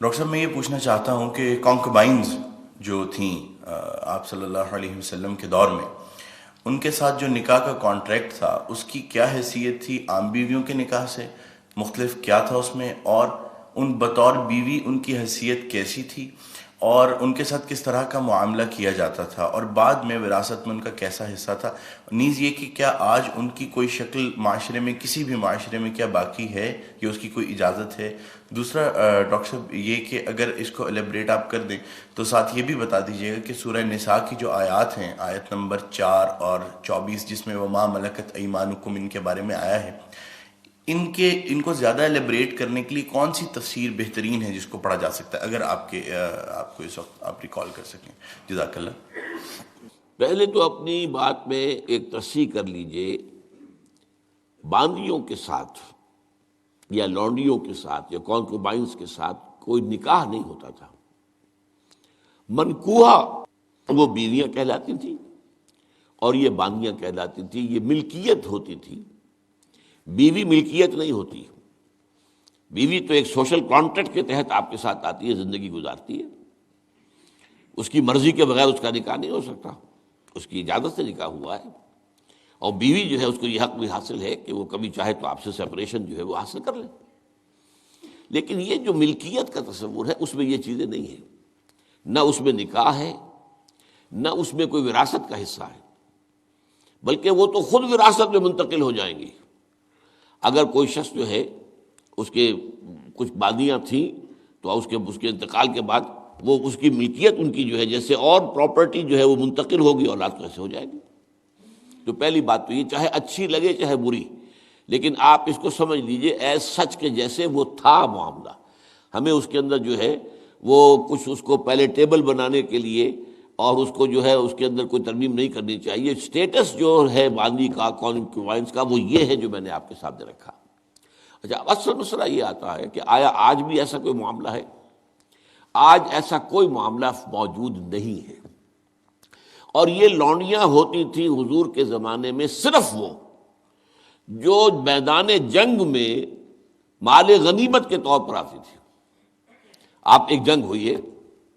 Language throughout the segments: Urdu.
ڈاکٹر صاحب میں یہ پوچھنا چاہتا ہوں کہ کانکوبائنز جو تھیں آپ صلی اللہ علیہ وسلم کے دور میں، ان کے ساتھ جو نکاح کا کانٹریکٹ تھا اس کی کیا حیثیت تھی عام بیویوں کے نکاح سے؟ مختلف کیا تھا اس میں؟ اور ان بطور بیوی ان کی حیثیت کیسی تھی، اور ان کے ساتھ کس طرح کا معاملہ کیا جاتا تھا، اور بعد میں وراثت میں ان کا کیسا حصہ تھا؟ نیز یہ کہ کیا آج ان کی کوئی شکل معاشرے میں، کسی بھی معاشرے میں کیا باقی ہے یا اس کی کوئی اجازت ہے؟ دوسرا ڈاکٹر صاحب یہ کہ اگر اس کو ایلیبریٹ آپ کر دیں تو ساتھ یہ بھی بتا دیجیے گا کہ سورہ نساء کی جو آیات ہیں، آیت نمبر 4 اور 24 جس میں وما ملکت ایمانکم ان کے بارے میں آیا ہے، ان کو زیادہ ایلیبریٹ کرنے کے لیے کون سی تفسیر بہترین ہے جس کو پڑھا جا سکتا ہے، اگر آپ کو اس وقت آپ ریکال کر سکیں؟ جزاک اللہ۔ پہلے تو اپنی بات میں ایک تصحیح کر لیجئے، باندیوں کے ساتھ یا لونڈیوں کے ساتھ یا کانکوبائنز کے ساتھ کوئی نکاح نہیں ہوتا تھا۔ منکوحہ وہ بیویاں کہلاتی تھیں اور یہ باندیاں کہلاتی تھیں، یہ ملکیت ہوتی تھی۔ بیوی ملکیت نہیں ہوتی، بیوی تو ایک سوشل کانٹریکٹ کے تحت آپ کے ساتھ آتی ہے، زندگی گزارتی ہے، اس کی مرضی کے بغیر اس کا نکاح نہیں ہو سکتا، اس کی اجازت سے نکاح ہوا ہے، اور بیوی جو ہے اس کو یہ حق بھی حاصل ہے کہ وہ کبھی چاہے تو آپ سے سیپریشن جو ہے وہ حاصل کر لے۔ لیکن یہ جو ملکیت کا تصور ہے اس میں یہ چیزیں نہیں ہیں، نہ اس میں نکاح ہے، نہ اس میں کوئی وراثت کا حصہ ہے، بلکہ وہ تو خود وراثت میں منتقل ہو جائیں گی۔ اگر کوئی شخص جو ہے اس کے کچھ باندیاں تھیں تو اس کے انتقال کے بعد وہ اس کی ملکیت ان کی جو ہے جیسے اور پراپرٹی جو ہے وہ منتقل ہوگی، اولاد کو ایسے ہو جائے گی۔ تو پہلی بات تو یہ چاہے اچھی لگے چاہے بری، لیکن آپ اس کو سمجھ لیجئے ایز سچ کے جیسے وہ تھا معاملہ۔ ہمیں اس کے اندر جو ہے وہ کچھ اس کو پیلیٹیبل بنانے کے لیے اور اس کو جو ہے اس کے اندر کوئی ترمیم نہیں کرنی چاہیے۔ سٹیٹس جو ہے باندی کا، کانکوبائنز کا، وہ یہ ہے جو میں نے آپ کے سامنے رکھا۔ اچھا، اصل مسئلہ یہ آتا ہے کہ آیا آج بھی ایسا کوئی معاملہ ہے؟ آج ایسا کوئی معاملہ موجود نہیں ہے، اور یہ لونڈیاں ہوتی تھیں حضور کے زمانے میں صرف وہ جو میدان جنگ میں مال غنیمت کے طور پر آتی تھی۔ آپ ایک جنگ ہوئی ہے،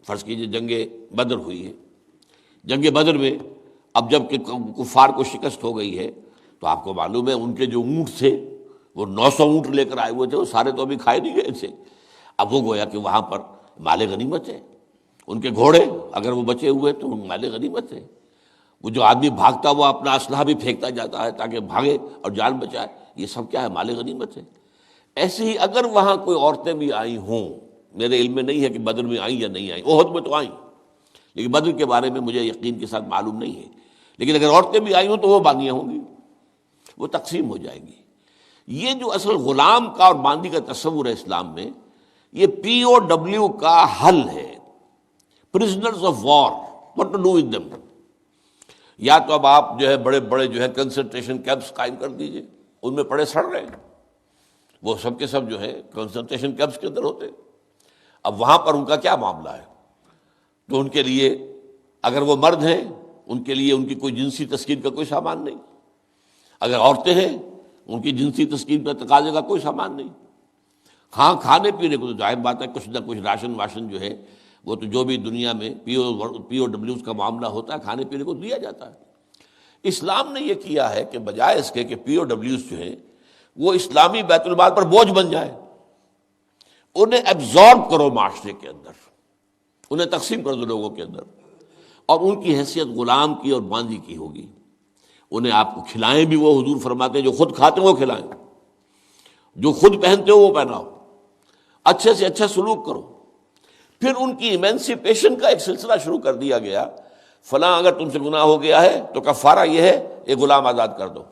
فرض کیجئے جنگ بدر ہوئی ہے، جنگ بدر میں اب جب کہ کفار کو شکست ہو گئی ہے تو آپ کو معلوم ہے ان کے جو اونٹ تھے وہ 900 اونٹ لے کر آئے ہوئے تھے، وہ سارے تو ابھی کھائے نہیں گئے تھے۔ اب وہ گویا کہ وہاں پر مال غنیمت ہے، ان کے گھوڑے اگر وہ بچے ہوئے تو مال غنیمت ہے۔ وہ جو آدمی بھاگتا وہ اپنا اسلحہ بھی پھینکتا جاتا ہے تاکہ بھاگے اور جان بچائے، یہ سب کیا ہے؟ مال غنیمت ہے۔ ایسے ہی اگر وہاں کوئی عورتیں بھی آئی ہوں، میرے علم میں نہیں ہے کہ بدر میں آئیں یا نہیں آئیں، احد میں تو آئیں، لیکن بدر کے بارے میں مجھے یقین کے ساتھ معلوم نہیں ہے، لیکن اگر عورتیں بھی آئی ہوں تو وہ باندیاں ہوں گی، وہ تقسیم ہو جائیں گی۔ یہ جو اصل غلام کا اور باندی کا تصور ہے اسلام میں، یہ پی او ڈبلیو کا حل ہے، prisoners of war, what to do with them. یا تو اب آپ جو ہے بڑے بڑے جو ہے کنسنٹریشن کیمپس قائم کر دیجئے، ان میں پڑے سڑ رہے ہیں، وہ سب کے سب جو ہے کنسنٹریشن کیمپس کے اندر ہوتے ہیں۔ اب وہاں پر ان کا کیا معاملہ ہے؟ تو ان کے لیے اگر وہ مرد ہیں ان کے لیے ان کی کوئی جنسی تسکین کا کوئی سامان نہیں، اگر عورتیں ہیں ان کی جنسی تسکین کا تقاضے کا کوئی سامان نہیں۔ ہاں، کھانے پینے کو تو ظاہر بات ہے کچھ نہ کچھ راشن واشن جو ہے وہ تو جو بھی دنیا میں پی او ڈبلیوز کا معاملہ ہوتا ہے کھانے پینے کو دیا جاتا ہے۔ اسلام نے یہ کیا ہے کہ بجائے اس کے کہ پی او ڈبلیوز جو ہیں وہ اسلامی بیت المال پر بوجھ بن جائے، انہیں ایبزارب کرو معاشرے کے اندر، انہیں تقسیم کر دو لوگوں کے اندر، اور ان کی حیثیت غلام کی اور باندی کی ہوگی۔ انہیں آپ کو کھلائیں بھی وہ، حضور فرماتے ہیں جو خود کھاتے ہیں وہ کھلائیں، جو خود پہنتے ہو وہ پہناؤ، اچھے سے اچھا سلوک کرو۔ پھر ان کی ایمنسیپیشن کا ایک سلسلہ شروع کر دیا گیا، فلاں اگر تم سے گناہ ہو گیا ہے تو کفارہ یہ ہے ایک غلام آزاد کر دو،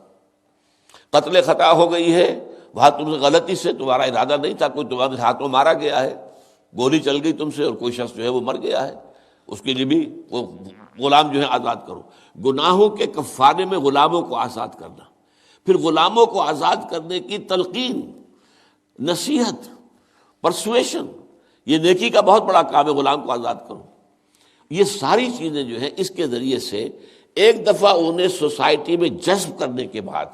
قتل خطا ہو گئی ہے، وہاں تم سے غلطی سے تمہارا ارادہ نہیں تھا، کوئی تمہارے ہاتھوں مارا گیا ہے، گولی چل گئی تم سے اور کوئی شخص جو ہے وہ مر گیا ہے، اس کے لیے بھی وہ غلام جو ہے آزاد کرو۔ گناہوں کے کفارے میں غلاموں کو آزاد کرنا، پھر غلاموں کو آزاد کرنے کی تلقین، نصیحت، پرسویشن، یہ نیکی کا بہت بڑا کام ہے، غلام کو آزاد کرو۔ یہ ساری چیزیں جو ہیں اس کے ذریعے سے ایک دفعہ انہیں سوسائٹی میں جذب کرنے کے بعد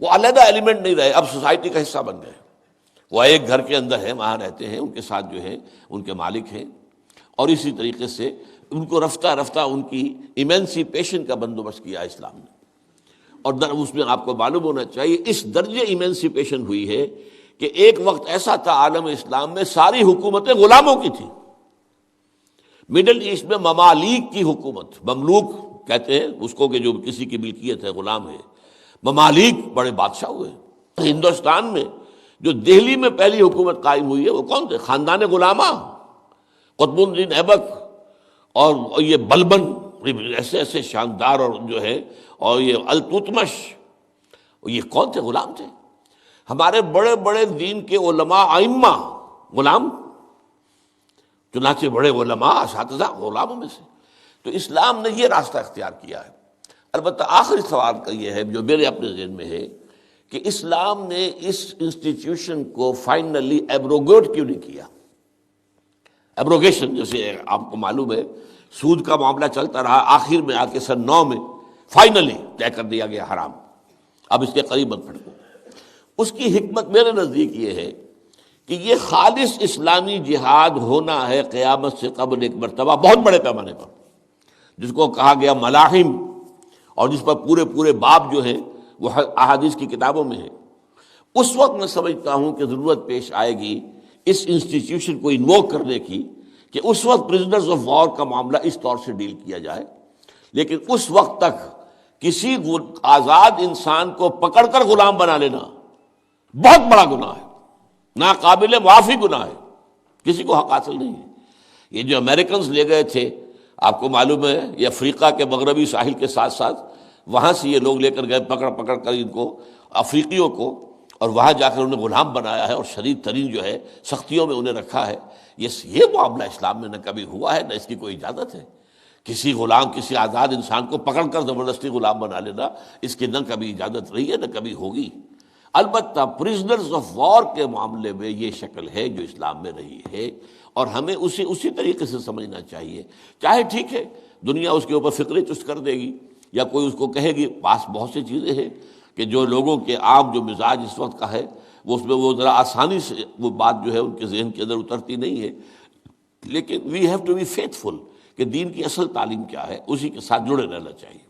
وہ علیحدہ ایلیمنٹ نہیں رہے، اب سوسائٹی کا حصہ بن گئے، وہ ایک گھر کے اندر ہے، وہاں رہتے ہیں، ان کے ساتھ جو ہے ان کے مالک ہیں، اور اسی طریقے سے ان کو رفتہ رفتہ ان کی ایمینسیپیشن کا بندوبست کیا اسلام نے. اور اس میں آپ کو معلوم ہونا چاہیے اس درجے ایمینسیپیشن ہوئی ہے کہ ایک وقت ایسا تھا عالم اسلام میں ساری حکومتیں غلاموں کی تھیں. مڈل ایسٹ میں ممالک کی حکومت، مملوک کہتے ہیں اس کو کہ جو کسی کی ملکیت ہے، غلام ہے. ممالک بڑے بادشاہ ہوئے. ہندوستان میں جو دہلی میں پہلی حکومت قائم ہوئی ہے وہ کون تھے؟ خاندان غلامہ، قطب الدین ایبک اور یہ بلبن، ایسے ایسے شاندار، اور جو ہے اور یہ التتمش، یہ کون تھے؟ غلام تھے. ہمارے بڑے بڑے دین کے علماء ائمہ غلام، چنانچہ بڑے علماء اساتذہ غلاموں میں سے. تو اسلام نے یہ راستہ اختیار کیا ہے. البتہ آخری سوال کا یہ ہے جو میرے اپنے ذہن میں ہے کہ اسلام نے اس انسٹیٹیوشن کو فائنلی ایبروگیٹ کیوں نہیں کیا؟ ایبروگیشن، جیسے آپ کو معلوم ہے سود کا معاملہ چلتا رہا، آخر میں آ کے سن 9 میں فائنلی طے کر دیا گیا حرام، اب اس کے قریب مت پھٹکو. اس کی حکمت میرے نزدیک یہ ہے کہ یہ خالص اسلامی جہاد ہونا ہے قیامت سے قبل ایک مرتبہ بہت بڑے پیمانے پر، جس کو کہا گیا ملاحم، اور جس پر پورے پورے باب جو ہیں وہ احادیث کی کتابوں میں ہے. اس وقت میں سمجھتا ہوں کہ ضرورت پیش آئے گی اس انسٹیٹیوشن کو انووک کرنے کی کہ اس وقت پرزنرز آف وار کا معاملہ اس طور سے ڈیل کیا جائے. لیکن اس وقت تک کسی آزاد انسان کو پکڑ کر غلام بنا لینا بہت بڑا گناہ ہے، ناقابل معافی گناہ ہے، کسی کو حق حاصل نہیں ہے. یہ جو امریکنز لے گئے تھے، آپ کو معلوم ہے یہ افریقہ کے مغربی ساحل کے ساتھ ساتھ وہاں سے یہ لوگ لے کر گئے پکڑ پکڑ کر ان کو، افریقیوں کو، اور وہاں جا کر انہیں غلام بنایا ہے اور شدید ترین جو ہے سختیوں میں انہیں رکھا ہے. یہ معاملہ اسلام میں نہ کبھی ہوا ہے، نہ اس کی کوئی اجازت ہے. کسی غلام، کسی آزاد انسان کو پکڑ کر زبردستی غلام بنا لینا، اس کی نہ کبھی اجازت رہی ہے نہ کبھی ہوگی. البتہ پرزنرز آف وار کے معاملے میں یہ شکل ہے جو اسلام میں رہی ہے، اور ہمیں اسی طریقے سے سمجھنا چاہیے. چاہے ٹھیک ہے دنیا اس کے اوپر فکرے چست کر دے گی یا کوئی اس کو کہے گی، پاس بہت سی چیزیں ہیں کہ جو لوگوں کے عام جو مزاج اس وقت کا ہے وہ اس میں وہ ذرا آسانی سے وہ بات جو ہے ان کے ذہن کے اندر اترتی نہیں ہے. لیکن we have to be faithful کہ دین کی اصل تعلیم کیا ہے، اسی کے ساتھ جڑے رہنا چاہیے.